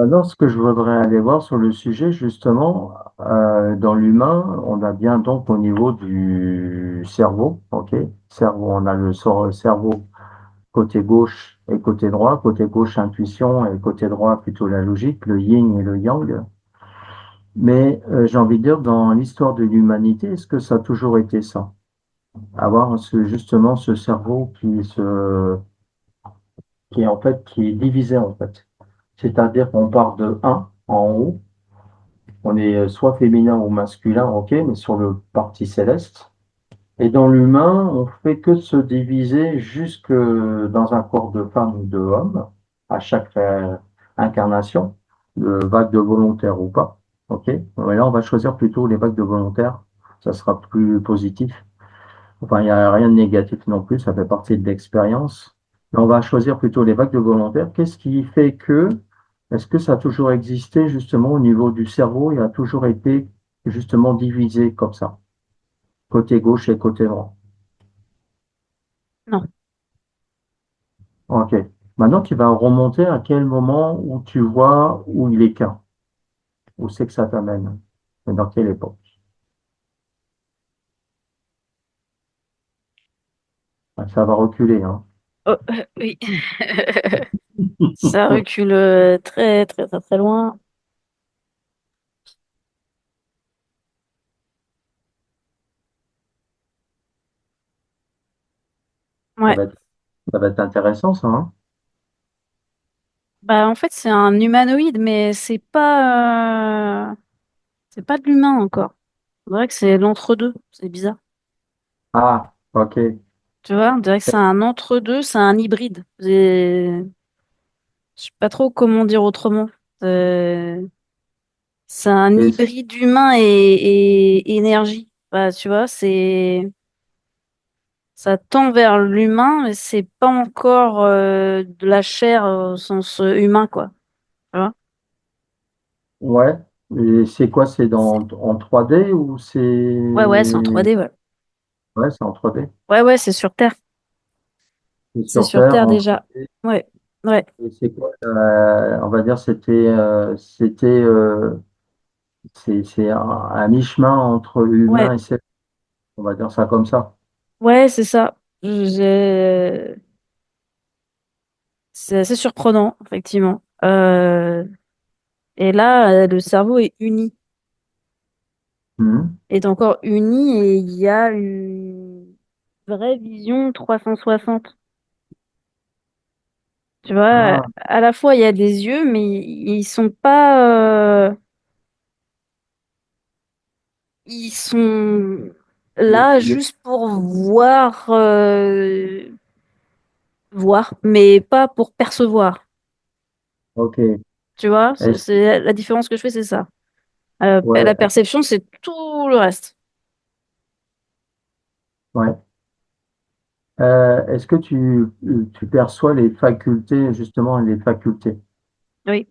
Maintenant, ce que je voudrais aller voir sur le sujet, justement, dans l'humain, on a bien donc au niveau du cerveau, ok? Cerveau, on a cerveau côté gauche et côté droit. Côté gauche, intuition et côté droit, plutôt la logique, le yin et le yang. Mais j'ai envie de dire, dans l'histoire de l'humanité, est-ce que ça a toujours été ça? Avoir justement ce cerveau qui est en fait, qui est divisé en fait. C'est-à-dire qu'on part de un en haut. On est soit féminin ou masculin, ok, mais sur le parti céleste. Et dans l'humain, on fait que de se diviser jusque dans un corps de femme ou de homme, à chaque incarnation, de vague de volontaire ou pas, ok. Mais là, on va choisir plutôt les vagues de volontaire, ça sera plus positif. Enfin, il n'y a rien de négatif non plus, ça fait partie de l'expérience. Mais on va choisir plutôt les vagues de volontaires. Qu'est-ce qui fait que, est-ce que ça a toujours existé justement au niveau du cerveau? Il a toujours été justement divisé comme ça, côté gauche et côté droit. Non. Ok. Maintenant, tu vas remonter à quel moment où tu vois où il est qu'un, où c'est que ça t'amène, et dans quelle époque. Ça va reculer, hein. Oh, oui. Ça recule très, très, très, très loin. Ça Ouais. va être, ça va être intéressant, ça, hein. Bah, en fait, c'est un humanoïde, mais c'est pas de l'humain encore. On dirait que c'est l'entre-deux. C'est bizarre. Ah, ok. Tu vois, on dirait que c'est un entre-deux, c'est un hybride. Je sais pas trop comment dire autrement. Euh, C'est un Et hybride humain et énergie. Bah, tu vois, ça tend vers l'humain, mais c'est pas encore de la chair au sens humain, quoi. Tu vois? ouais. Et c'est quoi? C'est en 3D ou c'est... Ouais, ouais, c'est en 3D, ouais. Ouais, c'est en 3D. Ouais, ouais, c'est sur Terre. C'est C'est sur sur Terre Terre en déjà. 3D. Ouais, ouais, Et c'est quoi? On va dire c'est un mi-chemin entre ouais, humain et céleste. On va dire ça comme ça. ouais, c'est ça. C'est assez surprenant, effectivement. Et là, le cerveau est uni, Mhm. est encore uni et il y a une vraie vision 360. Tu vois, Ah, à la fois il y a des yeux, mais ils sont pas, ils sont le- là le- juste pour voir, voir, mais pas pour percevoir. ok. Tu vois, Est-ce- c'est la différence que je fais, c'est ça. La ouais, perception, c'est tout le reste. ouais. Est-ce que tu perçois les facultés, justement, les facultés, Oui,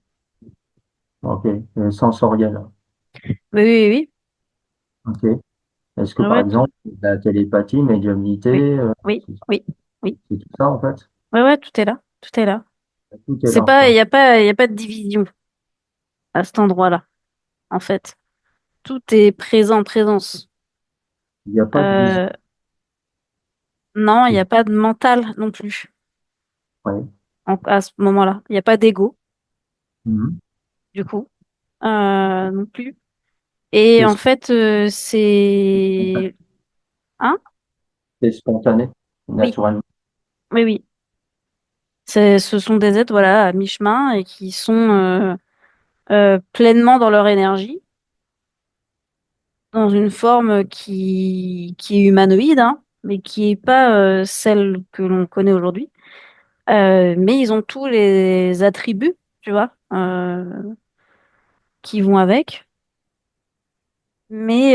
ok, sensorielles, oui, oui, oui, ok. Est-ce que, oui, par ouais, tout, exemple, la télépathie, médiumnité, oui, oui, oui, oui. c'est tout ça, en fait? Ouais, ouais, tout est là, tout est là. Tout est C'est là, pas, quoi. il y a pas de division à cet endroit-là, en fait. Tout est présent, présence. Il n'y a pas de vision. Euh, non, il n'y a pas de mental non plus Ouais. à ce moment-là. Il n'y a pas d'ego, Mhm. du coup, non plus. Et C'est en fait, c'est... Hein? c'est spontané, Oui, naturellement. oui, oui. Ce sont des êtres, voilà, à mi-chemin et qui sont pleinement dans leur énergie, dans une forme qui est humanoïde, hein, mais qui est pas celle que l'on connaît aujourd'hui. Mais ils ont tous les attributs, tu vois, qui vont avec. Mais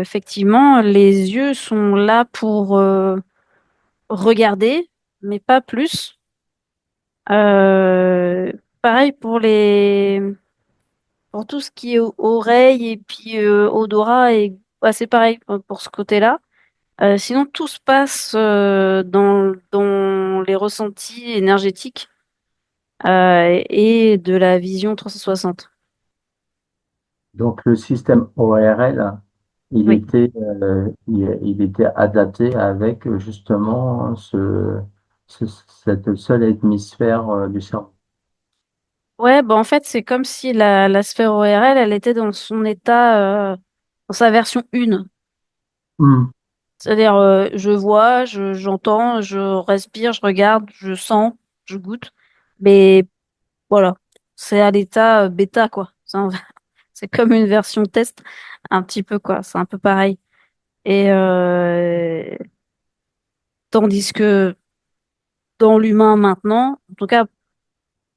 effectivement, les yeux sont là pour regarder, mais pas plus. Euh, Pareil pour tout ce qui est oreille et puis odorat et ouais, c'est pareil pour ce côté-là. Sinon, tout se passe dans les ressentis énergétiques et de la vision 360. Donc le système ORL, Oui. il était adapté avec justement cette seule hémisphère du cerveau. Ouais, bah en fait, c'est comme si la sphère ORL, elle était dans son état, dans sa version 1. Hmm. C'est-à-dire, je vois, j'entends, je respire, je regarde, je sens, je goûte. Mais voilà, c'est à l'état bêta, quoi. C'est comme une version test, un petit peu, quoi. C'est un peu pareil. Et tandis que dans l'humain maintenant, en tout cas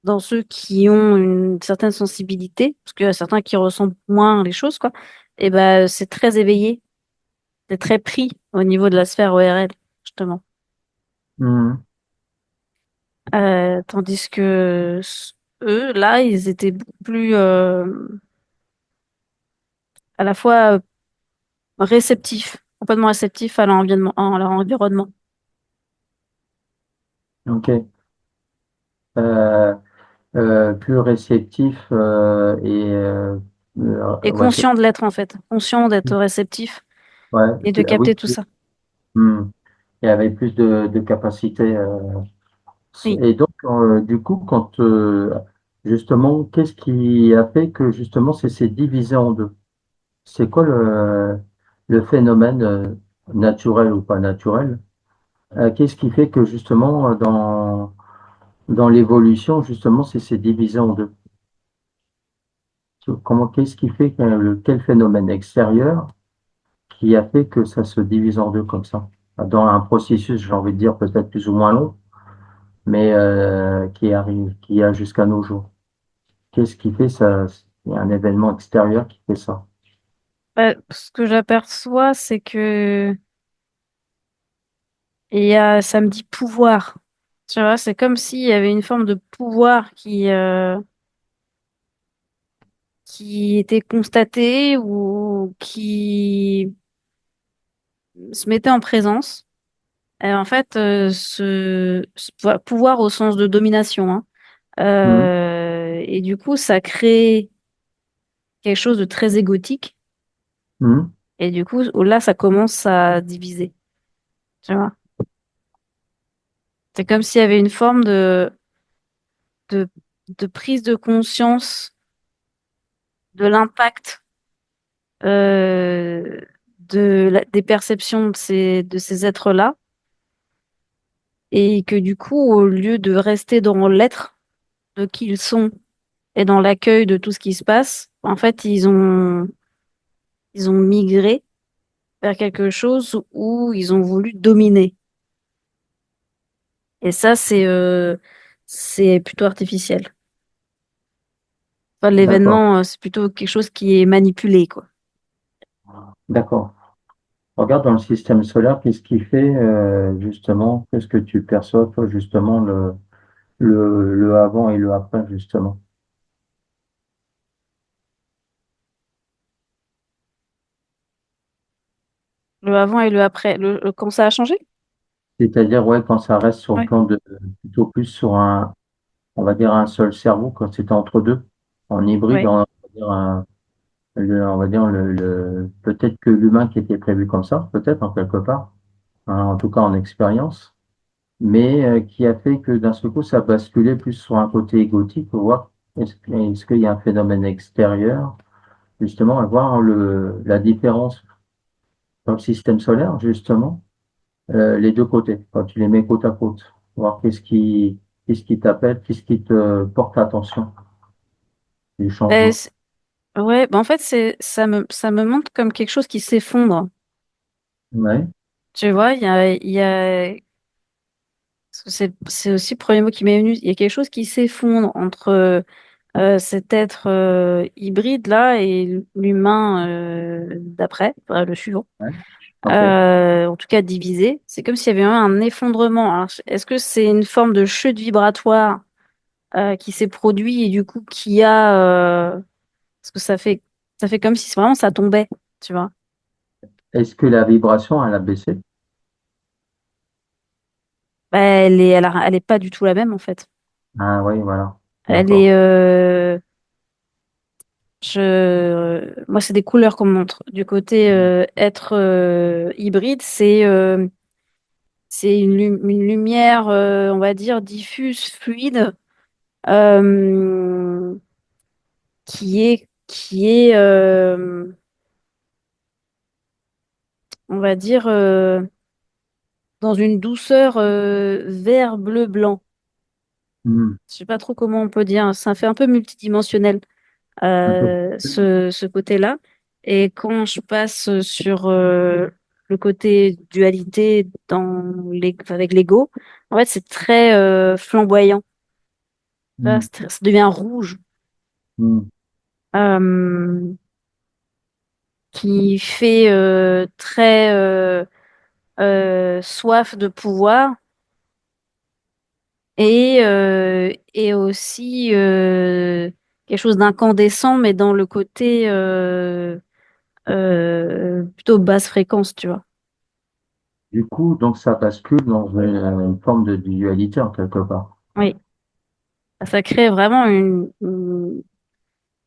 dans ceux qui ont une certaine sensibilité, parce qu'il y a certains qui ressentent moins les choses, quoi, et ben c'est très éveillé, c'est très pris au niveau de la sphère ORL, justement. Hmm. Tandis que eux, là, ils étaient beaucoup plus à la fois réceptifs, complètement réceptifs à leur environnement. Ok. Euh, Plus réceptif Et ouais, conscients de l'être, en fait, conscients d'être réceptifs ouais, et de ah oui, capter tout ça. hmm. Il y avait plus de capacité. Oui. Et donc, du coup, justement, qu'est-ce qui a fait que justement c'est s'est divisé en deux? C'est quoi le phénomène naturel ou pas naturel? Qu'est-ce qui fait que justement dans l'évolution, justement, c'est s'est divisé en deux? Qu'est-ce qui fait quel phénomène extérieur qui a fait que ça se divise en deux comme ça? Dans un processus, j'ai envie de dire peut-être plus ou moins long, mais qui a jusqu'à nos jours. Qu'est-ce qui fait ça? Il y a un événement extérieur qui fait ça. Ce que j'aperçois, c'est que ça me dit pouvoir. Tu vois, c'est comme s'il y avait une forme de pouvoir qui était constaté ou qui se mettait en présence. Et en fait, pouvoir au sens de domination, hein. Mhm. Et du coup, ça crée quelque chose de très égotique. Mhm. Et du coup, là, ça commence à diviser. Tu vois, c'est comme s'il y avait une forme de, de prise de conscience de l'impact euh, des perceptions de ces êtres-là, et que du coup, au lieu de rester dans l'être de qui ils sont et dans l'accueil de tout ce qui se passe, en fait, ils ont migré vers quelque chose où ils ont voulu dominer. Et ça, c'est plutôt artificiel. Enfin, D'accord, l'événement, c'est plutôt quelque chose qui est manipulé, quoi. d'accord. Regarde dans le système solaire, qu'est-ce qui fait justement, qu'est-ce que tu perçois toi justement le avant et le après justement. Le avant et le après. Quand ça a changé? C'est-à-dire ouais quand ça reste sur le Ouais, plan de plutôt plus sur un on va dire un seul cerveau quand c'était entre deux en hybride ouais. on va dire on va dire peut-être que l'humain qui était prévu comme ça peut-être en quelque part hein, en tout cas en expérience mais qui a fait que d'un seul coup, ça basculait plus sur un côté égotique pour voir est-ce qu'il y a un phénomène extérieur, justement, à voir la différence dans le système solaire, justement, les deux côtés, quand tu les mets côte à côte, voir qu'est-ce qui t'appelle, qu'est-ce qui te porte attention du Ben, changement. ouais, ben en fait, ça me montre comme quelque chose qui s'effondre. Ouais, Tu vois, il y a, parce que c'est aussi le premier mot qui m'est venu. Il y a quelque chose qui s'effondre entre cet être hybride là et l'humain d'après, enfin, le suivant. ouais, ok. En tout cas divisé. C'est comme s'il y avait un effondrement. Alors, est-ce que c'est une forme de chute vibratoire qui s'est produit et du coup qui parce que ça fait comme si vraiment ça tombait, tu vois. Est-ce que la vibration, elle a baissé? Bah, elle est pas du tout la même en fait. Ah oui, voilà. Elle est, D'accord. moi, c'est des couleurs qu'on me montre. Du côté être hybride, c'est une lumière, on va dire, diffuse, fluide, euh, qui est, on va dire, dans une douceur vert, bleu, blanc. Hmm. Je sais pas trop comment on peut dire. Ça fait un peu multidimensionnel Un peu. ce côté-là. Et quand je passe sur le côté dualité avec l'ego, en fait, c'est très flamboyant. Tu vois, Hmm. ça devient rouge, Hmm. euh, qui fait très soif de pouvoir et aussi quelque chose d'incandescent, mais dans le côté plutôt basse fréquence, tu vois. Du coup, donc ça bascule dans une forme de dualité en quelque part. Oui, ça crée vraiment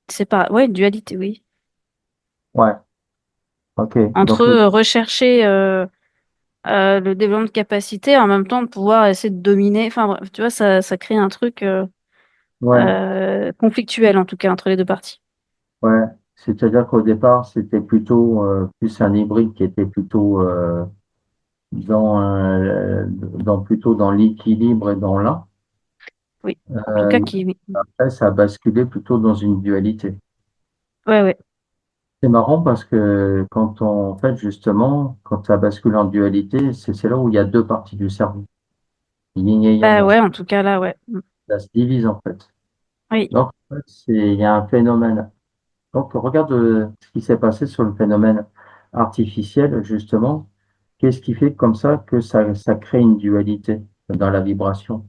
c'est pas, ouais, une dualité, oui. Ouais, ok. Entre Donc, rechercher le développement de capacité et en même temps de pouvoir essayer de dominer. Enfin bref, tu vois, ça crée un truc ouais, conflictuel en tout cas entre les deux parties. ouais. C'est-à-dire qu'au départ, c'était plutôt plus un hybride qui était plutôt plutôt dans l'équilibre et dans l'un. Oui, en tout cas Euh, qui, oui. Après, ça a basculé plutôt dans une dualité. Ouais, ouais. C'est marrant parce que en fait, justement, quand ça bascule en dualité, c'est là où il y a deux parties du cerveau, yin et Bah yang. ouais, en tout cas là, ouais. Ça se divise en fait. Oui. Donc, en fait, il y a un phénomène. Donc, regarde ce qui s'est passé sur le phénomène artificiel, justement. Qu'est-ce qui fait comme ça que ça crée une dualité dans la vibration?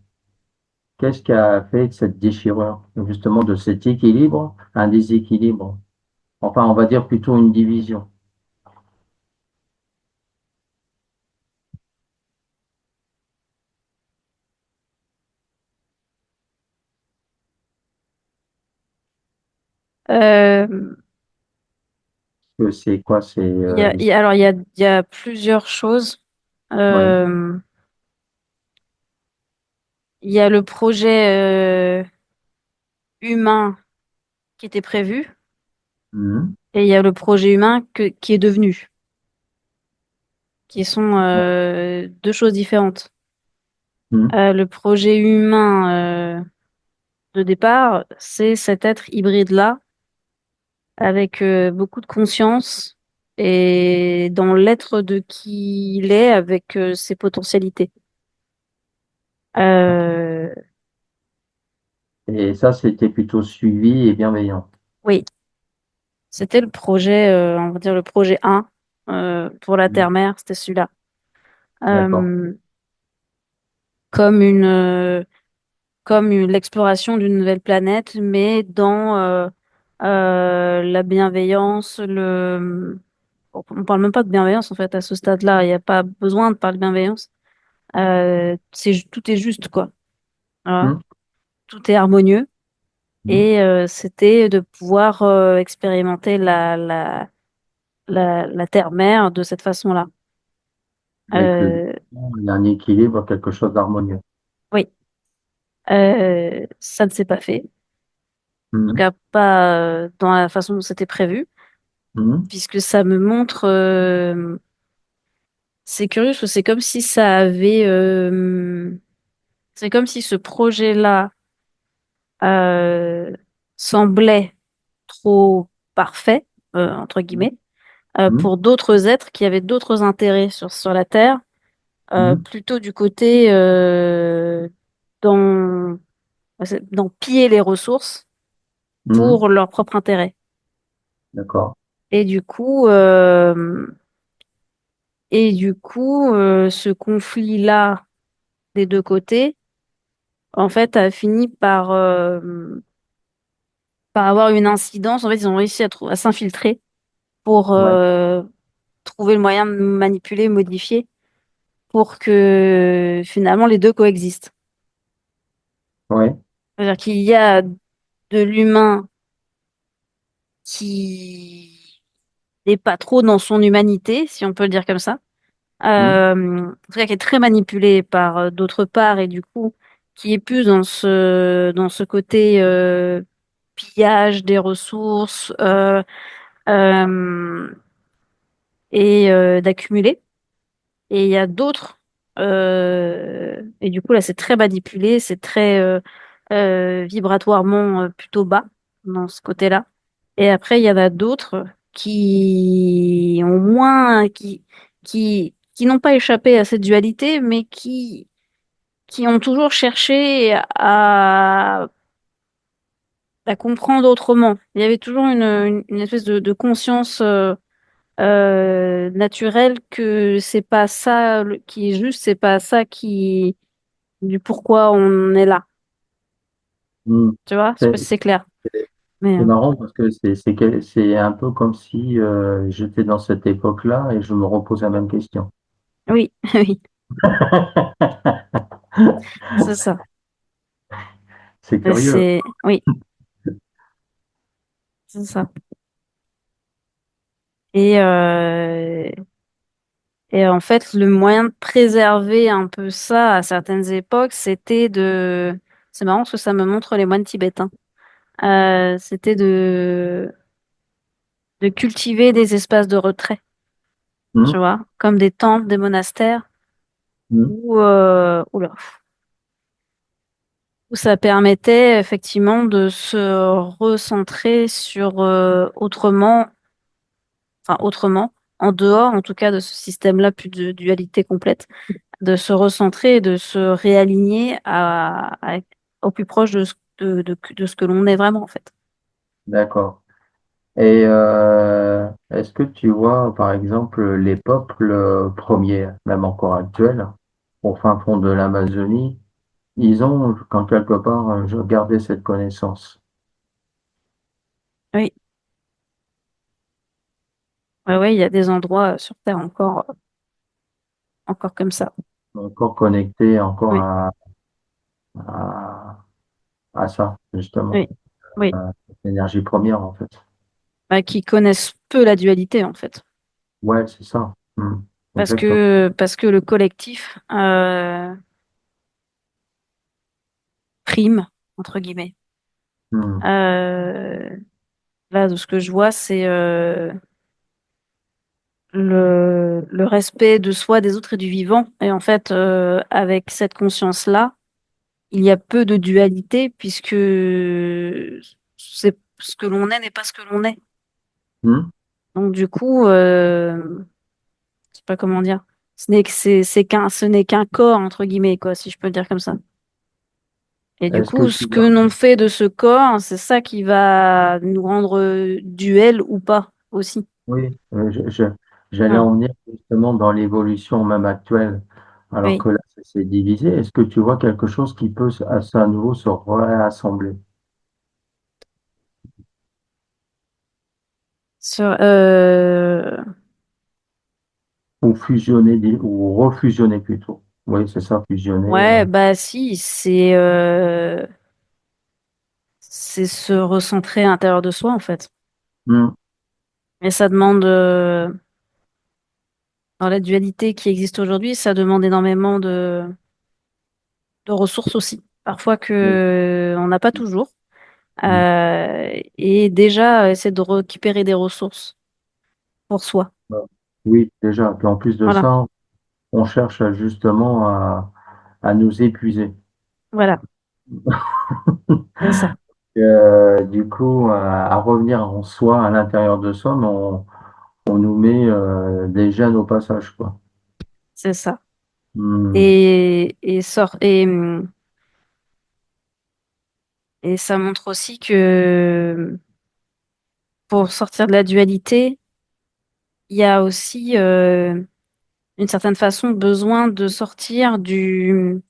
Qu'est-ce qui a fait de cette déchirure, justement, de cet équilibre, un déséquilibre? Enfin, on va dire plutôt une division. Euh, Que c'est quoi? C'est alors il y a plusieurs choses. ouais. Euh, il y a le projet humain qui était prévu Mhm. et il y a le projet humain qui est devenu, qui sont Ouais. deux choses différentes. Mhm. Le projet humain de départ, c'est cet être hybride-là avec beaucoup de conscience et dans l'être de qui il est avec ses potentialités. Euh, Et ça, c'était plutôt suivi et bienveillant. oui, c'était le projet, on va dire le projet 1 pour la Mhm. Terre-Mère, c'était celui-là. D'accord. Euh, comme l'exploration d'une nouvelle planète, mais dans la bienveillance, on parle même pas de bienveillance en fait à ce stade-là. Il n'y a pas besoin de parler de bienveillance. Tout est juste quoi. Voilà. Mhm. Tout est harmonieux Mhm. et c'était de pouvoir expérimenter la terre-mère de cette façon-là. Avec Euh, il y a un équilibre, quelque chose d'harmonieux. oui, ça ne s'est pas fait. En tout Mhm. cas, pas dans la façon dont c'était prévu, Mhm. puisque ça me montre. C'est curieux, parce que c'est comme si ça avait. C'est comme si ce projet-là semblait trop parfait, entre guillemets, Mhm. pour d'autres êtres qui avaient d'autres intérêts sur la Terre, Mhm. plutôt du côté dans, dans piller les ressources Mhm. pour leur propre intérêt. D'accord. Et du coup, ce conflit-là des deux côtés, en fait, a fini par avoir une incidence. En fait, ils ont réussi à s'infiltrer pour Ouais. trouver le moyen de manipuler, modifier, pour que finalement les deux coexistent. Ouais. C'est-à-dire qu'il y a de l'humain qui n'est pas trop dans son humanité, si on peut le dire comme ça. Hmm, En tout cas, qui est très manipulé par d'autre part et du coup, qui est plus dans ce côté pillage des ressources euh, et d'accumuler. Et il y a d'autres. Et du coup, là, c'est très manipulé, c'est très vibratoirement plutôt bas dans ce côté-là. Et après, il y en a d'autres qui ont moins, qui n'ont pas échappé à cette dualité, mais qui ont toujours cherché à comprendre autrement. Il y avait toujours une espèce de conscience naturelle que c'est pas ça qui est juste, c'est pas ça qui du pourquoi on est là. hmm. Tu vois? Je sais pas si C'est c'est clair. Mais c'est marrant parce que c'est un peu comme si j'étais dans cette époque-là et je me repose la même question. oui, oui, c'est ça. C'est Mais curieux. c'est oui, c'est ça. Et et en fait, le moyen de préserver un peu ça à certaines époques, c'était de c'est marrant parce que ça me montre les moines tibétains. C'était de cultiver des espaces de retrait, tu Hmm, vois, comme des temples, des monastères, hmm. oula, où ça permettait effectivement de se recentrer sur autrement, en dehors en tout cas de ce système-là, plus de dualité complète, de se recentrer et de se réaligner au plus proche de ce que l'on est vraiment en fait. D'accord. Et est-ce que tu vois, par exemple, les peuples premiers, même encore actuels, au fin fond de l'Amazonie, ils ont, quand quelque part, gardé cette connaissance, Oui, ouais, ouais, il y a des endroits sur Terre encore comme ça. encore connectés encore Oui, à, à ça, oui, justement, oui. l'énergie première, en fait. Bah, qui connaissent peu la dualité en fait. Ouais, c'est ça. Parce Exactement. parce que le collectif prime, entre guillemets. Hmm. Euh, Là, de ce que je vois, c'est le respect de soi, des autres et du vivant. Et en fait, avec cette conscience-là, il y a peu de dualité puisque c'est ce que l'on est n'est pas ce que l'on est. Hmm. Donc du coup, je sais pas comment dire. Ce n'est qu'un corps entre guillemets quoi, si je peux le dire comme ça. Et du Est-ce que coup, tu ce que vois? l'on fait de ce corps, c'est ça qui va nous rendre duel ou pas aussi. Oui, j'allais Voilà. en venir justement dans l'évolution même actuelle, alors Oui. que là, ça s'est divisé. Est-ce que tu vois quelque chose qui peut à nouveau se réassembler Sur, ou fusionner, ou refusionner plutôt? Oui, c'est ça, fusionner. ouais, bah si, c'est se recentrer à l'intérieur de soi en fait. Hmm, Et ça demande dans la dualité qui existe aujourd'hui, ça demande énormément de ressources aussi. Parfois oui, que on n'a pas toujours. hmm. Et déjà essayer de récupérer des ressources pour soi. Bon. Oui, déjà. Puis en plus de Voilà, ça, on cherche justement à nous épuiser. voilà, c'est ça, Du coup, à revenir en soi, à l'intérieur de soi, mais on nous met des gènes au passage, quoi. c'est ça. Hmm. Et ça montre aussi que pour sortir de la dualité, il y a aussi d'une certaine façon besoin de sortir du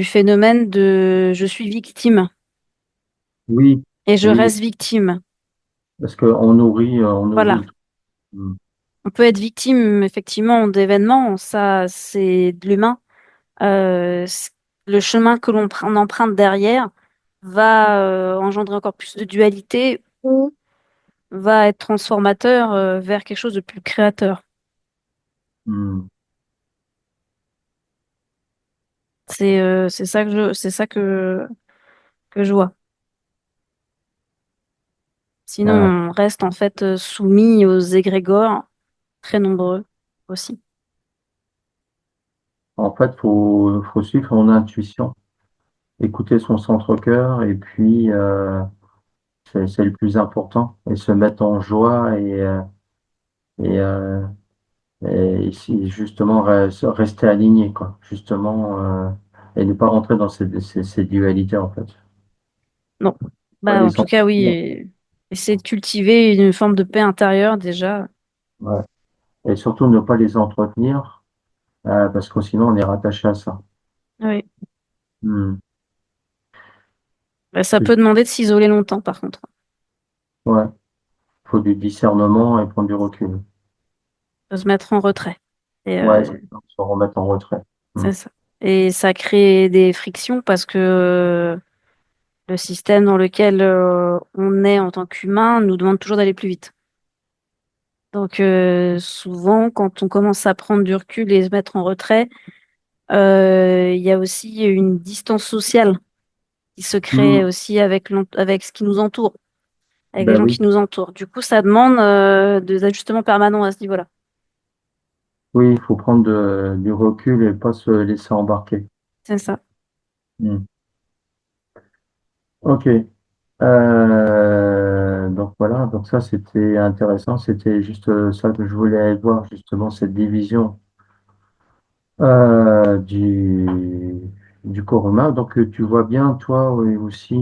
phénomène de je suis victime Oui, et je oui, reste victime. parce on nourrit Voilà. le truc. Hmm. On peut être victime effectivement d'événements, ça c'est de l'humain. Le chemin que on emprunte derrière, va engendrer encore plus de dualité ou va être transformateur vers quelque chose de plus créateur. Hmm. C'est ça que je vois. Sinon, Euh, on reste en fait soumis aux égrégores très nombreux aussi. En fait, faut suivre son intuition, écouter son centre-cœur, et puis c'est le plus important, et se mettre en joie et, euh, et justement rester aligné, quoi, justement, et ne pas rentrer dans ces dualités, en fait. Non. Pas Bah, en les tout cas, oui. entretenir. Essayer de cultiver une forme de paix intérieure déjà. Ouais. Et surtout ne pas les entretenir, parce que sinon on est rattaché à ça. Oui. Hmm. Bah, ça Je- peut demander de s'isoler longtemps, par contre. Ouais, faut du discernement et prendre du recul. De se mettre en retrait. Et, Ouais, c'est ça, se remettre en retrait. Hmm. c'est ça. Et ça crée des frictions parce que le système dans lequel on est en tant qu'humain nous demande toujours d'aller plus vite. Donc souvent, quand on commence à prendre du recul et se mettre en retrait, il y a aussi une distance sociale qui se crée Hmm. aussi avec ce qui nous entoure, avec les Ben gens oui, qui nous entourent. Du coup, ça demande des ajustements permanents à ce niveau-là. oui, il faut prendre du recul et pas se laisser embarquer. C'est ça. Hmm. Ok. Donc voilà, donc ça c'était intéressant, c'était juste ça que je voulais voir, justement, cette division du corps humain. Donc tu vois bien, toi, oui, aussi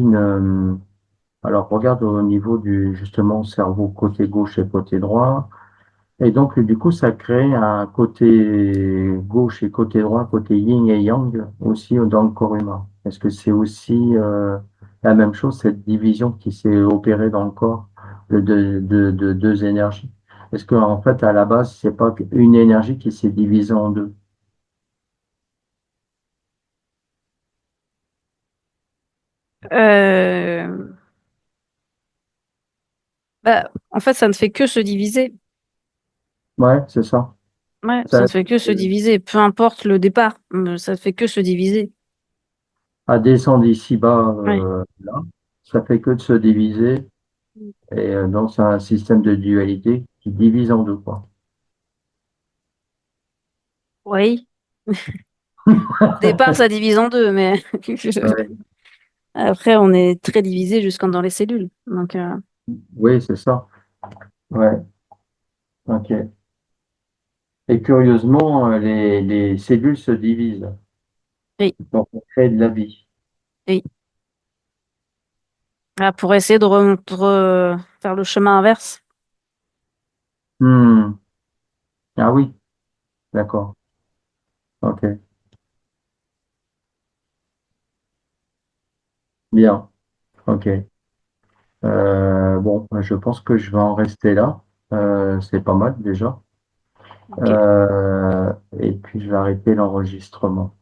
alors regarde au niveau du justement cerveau côté gauche et côté droit. Et donc du coup ça crée un côté gauche et côté droit, côté yin et yang aussi dans le corps humain. Est-ce que c'est aussi la même chose, cette division qui s'est opérée dans le corps de deux énergies? Est-ce qu'en fait à la base c'est pas une énergie qui s'est divisée en deux? Euh, Bah, en fait, ça ne fait que se diviser. Ouais, c'est ça. Ouais, ça Ça ne fait que se diviser. Peu importe le départ, ça ne fait que se diviser. à descendre ici-bas, Ouais. là, ça fait que de se diviser. Et donc, c'est un système de dualité qui divise en deux, quoi. Oui. Au départ, ça divise en deux, mais Ouais. après, on est très divisé jusqu'en dans les cellules. Donc, Oui, c'est ça. Ouais, ok. Et curieusement, les cellules se divisent. oui, Donc, on crée de la vie. oui. Ah, pour essayer faire le chemin inverse. Hmm. Ah oui, d'accord. Ok, bien. Ok. Bon, je pense que je vais en rester là. C'est pas mal déjà. Ok. Et puis, je vais arrêter l'enregistrement.